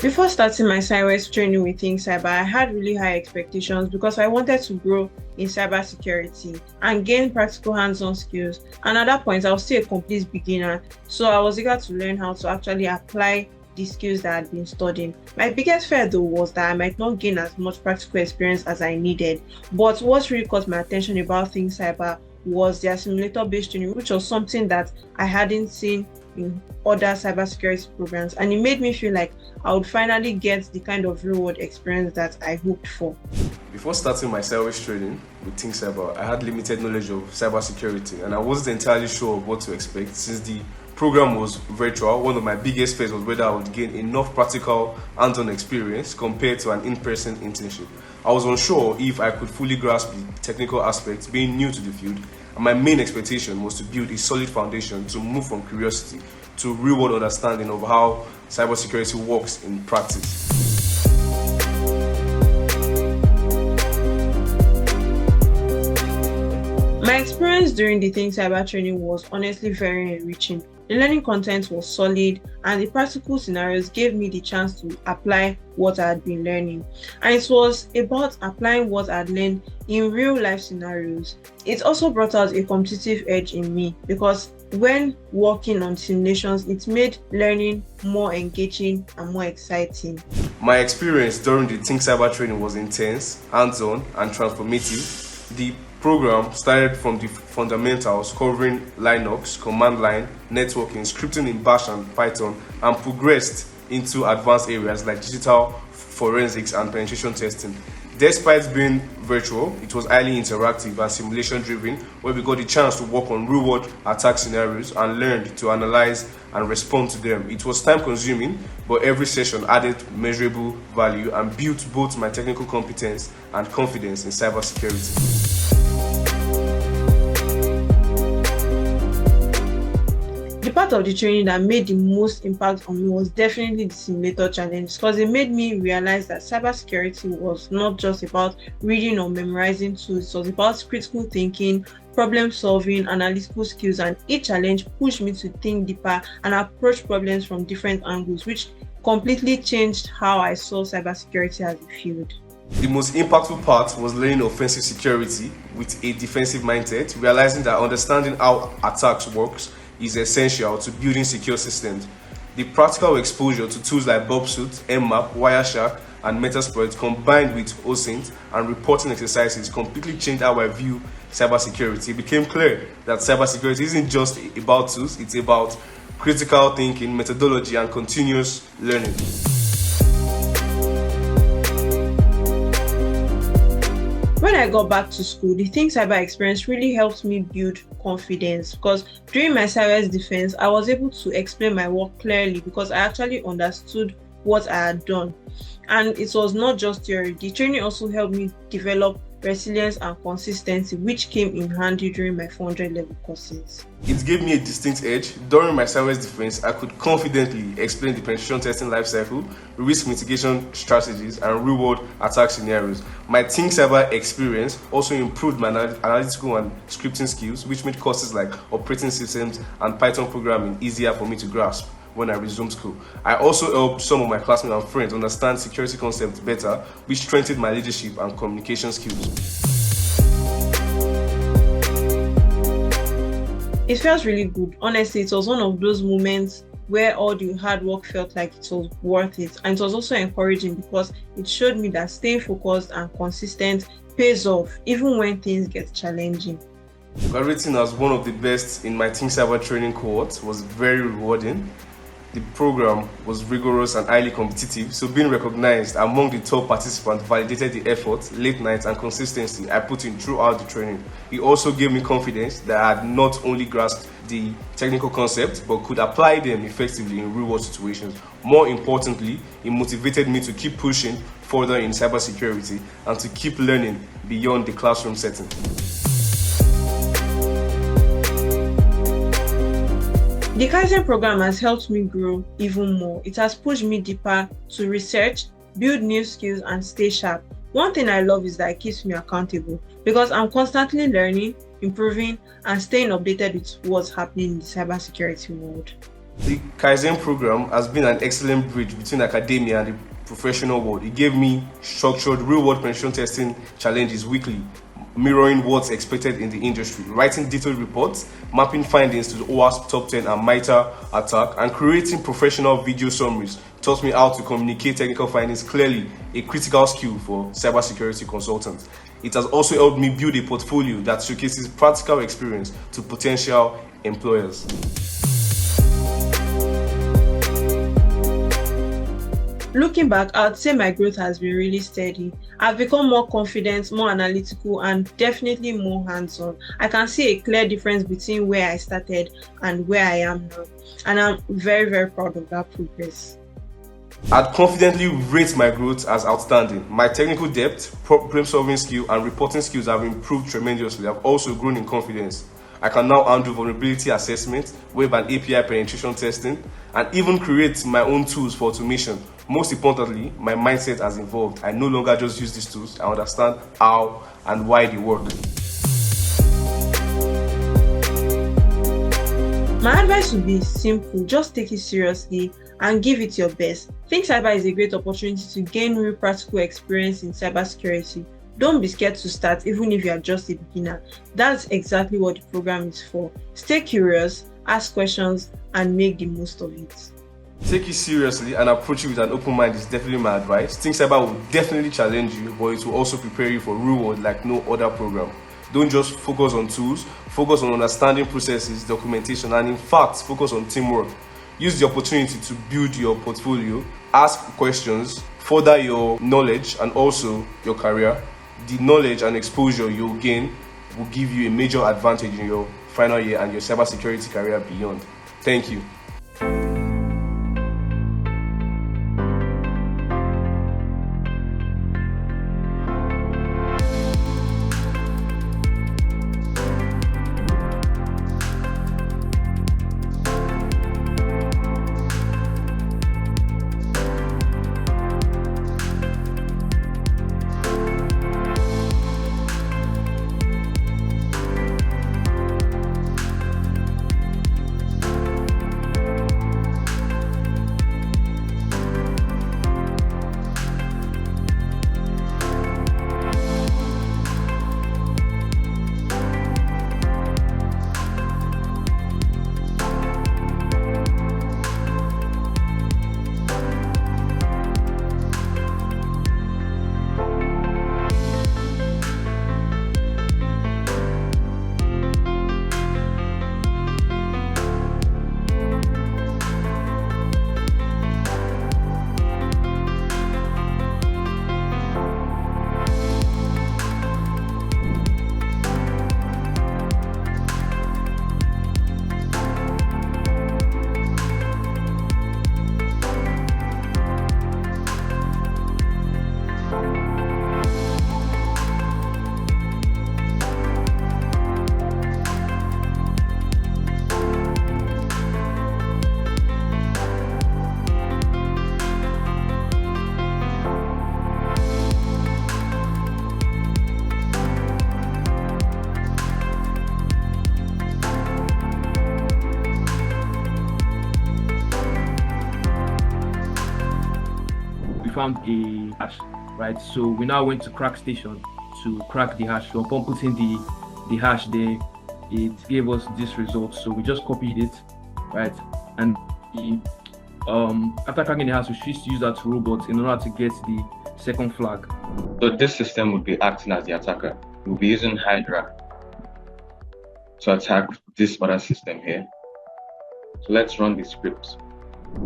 Before starting my cyber training with ThinkCyber, I had really high expectations because I wanted to grow in cybersecurity and gain practical hands-on skills. And at that point, I was still a complete beginner, so I was eager to learn how to actually apply the skills that I had been studying. My biggest fear though was that I might not gain as much practical experience as I needed. But what really caught my attention about ThinkCyber was their simulator-based training, which was something that I hadn't seen in other cybersecurity programs, and it made me feel like I would finally get the kind of real-world experience that I hoped for. Before starting my cyber training with ThinkCyber, I had limited knowledge of cybersecurity and I wasn't entirely sure of what to expect. Since the program was virtual, one of my biggest fears was whether I would gain enough practical hands-on experience compared to an in-person internship. I was unsure if I could fully grasp the technical aspects, being new to the field, and my main expectation was to build a solid foundation to move from curiosity to real-world understanding of how cybersecurity works in practice. My experience during the ThinkCyber training was honestly very enriching. The learning content was solid and the practical scenarios gave me the chance to apply what I had been learning. And it was about applying what I had learned in real life scenarios. It also brought out a competitive edge in me because when working on simulations, it made learning more engaging and more exciting. My experience during the ThinkCyber training was intense, hands-on, and transformative. The program started from the fundamentals covering Linux, command line, networking, scripting in Bash and Python, and progressed into advanced areas like digital forensics and penetration testing. Despite being virtual, it was highly interactive and simulation driven, where we got the chance to work on real-world attack scenarios and learned to analyze and respond to them. It was time consuming, but every session added measurable value and built both my technical competence and confidence in cybersecurity. The part of the training that made the most impact on me was definitely the simulator challenge, because it made me realize that cybersecurity was not just about reading or memorizing tools. It was about critical thinking, problem solving, analytical skills, and each challenge pushed me to think deeper and approach problems from different angles, which completely changed how I saw cybersecurity as a field. The most impactful part was learning offensive security with a defensive mindset, realizing that understanding how attacks works is essential to building secure systems. The practical exposure to tools like Bobsuit, Mmap, Wireshark, and Metasploit combined with OSINT and reporting exercises completely changed how I view cybersecurity. It became clear that cybersecurity isn't just about tools, it's about critical thinking, methodology, and continuous learning. When I got back to school, the ThinkCyber experience really helped me build confidence, because during my cyber defense, I was able to explain my work clearly because I actually understood what I had done. And it was not just theory. The training also helped me develop resilience and consistency, which came in handy during my 400 level courses. It gave me a distinct edge. During my cyber defense, I could confidently explain the penetration testing lifecycle, risk mitigation strategies, and real-world attack scenarios. My ThinkCyber experience also improved my analytical and scripting skills, which made courses like operating systems and Python programming easier for me to grasp when I resumed school. I also helped some of my classmates and friends understand security concepts better, which strengthened my leadership and communication skills. It felt really good. Honestly, it was one of those moments where all the hard work felt like it was worth it. And it was also encouraging because it showed me that staying focused and consistent pays off even when things get challenging. Graduating as one of the best in my ThinkCyber training cohort was very rewarding. The program was rigorous and highly competitive, so being recognized among the top participants validated the effort, late nights, and consistency I put in throughout the training. It also gave me confidence that I had not only grasped the technical concepts but could apply them effectively in real-world situations. More importantly, it motivated me to keep pushing further in cybersecurity and to keep learning beyond the classroom setting. The Kaizen program has helped me grow even more. It has pushed me deeper to research, build new skills, and stay sharp. One thing I love is that it keeps me accountable because I'm constantly learning, improving, and staying updated with what's happening in the cybersecurity world. The Kaizen program has been an excellent bridge between academia and the professional world. It gave me structured real-world penetration testing challenges weekly, mirroring what's expected in the industry, writing detailed reports, mapping findings to the OWASP top 10 and MITRE ATT&CK, and creating professional video summaries taught me how to communicate technical findings clearly, a critical skill for cybersecurity consultants. It has also helped me build a portfolio that showcases practical experience to potential employers. Looking back, I'd say my growth has been really steady. I've become more confident, more analytical, and definitely more hands-on. I can see a clear difference between where I started and where I am now. And I'm very, very proud of that progress. I'd confidently rate my growth as outstanding. My technical depth, problem-solving skill, and reporting skills have improved tremendously. I've also grown in confidence. I can now handle vulnerability assessment, web and API penetration testing, and even create my own tools for automation. Most importantly, my mindset has evolved. I no longer just use these tools, I understand how and why they work. My advice would be simple: just take it seriously and give it your best. ThinkCyber is a great opportunity to gain real practical experience in cybersecurity. Don't be scared to start, even if you are just a beginner. That's exactly what the program is for. Stay curious, ask questions, and make the most of it. Take it seriously and approach it with an open mind is definitely my advice. ThinkCyber will definitely challenge you, but it will also prepare you for real world like no other program. Don't just focus on tools, focus on understanding processes, documentation, and in fact, focus on teamwork. Use the opportunity to build your portfolio, ask questions, further your knowledge and also your career. The knowledge and exposure you'll gain will give you a major advantage in your final year and your cybersecurity career beyond. Thank you. Found a hash, right? So we now went to crack station to crack the hash. So upon putting the hash there, it gave us this result. So we just copied it, right? And after cracking the hash, we switched to use that robot in order to get the second flag. So this system would be acting as the attacker. We'll be using Hydra to attack this other system here. So let's run the scripts.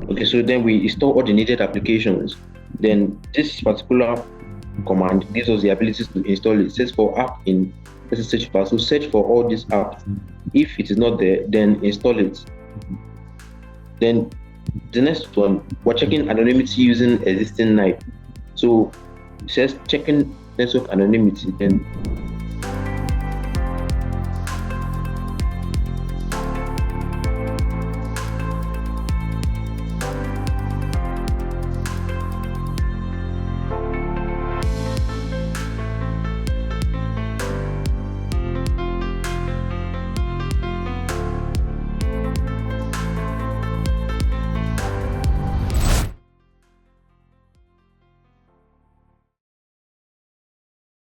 Okay, so then we install all the needed applications. Then this particular command gives us the ability to install it. It says for app in search bar. So search for all these apps. If it is not there, then install it. Then the next one, we're checking anonymity using existing NIP. So it says checking network anonymity. Then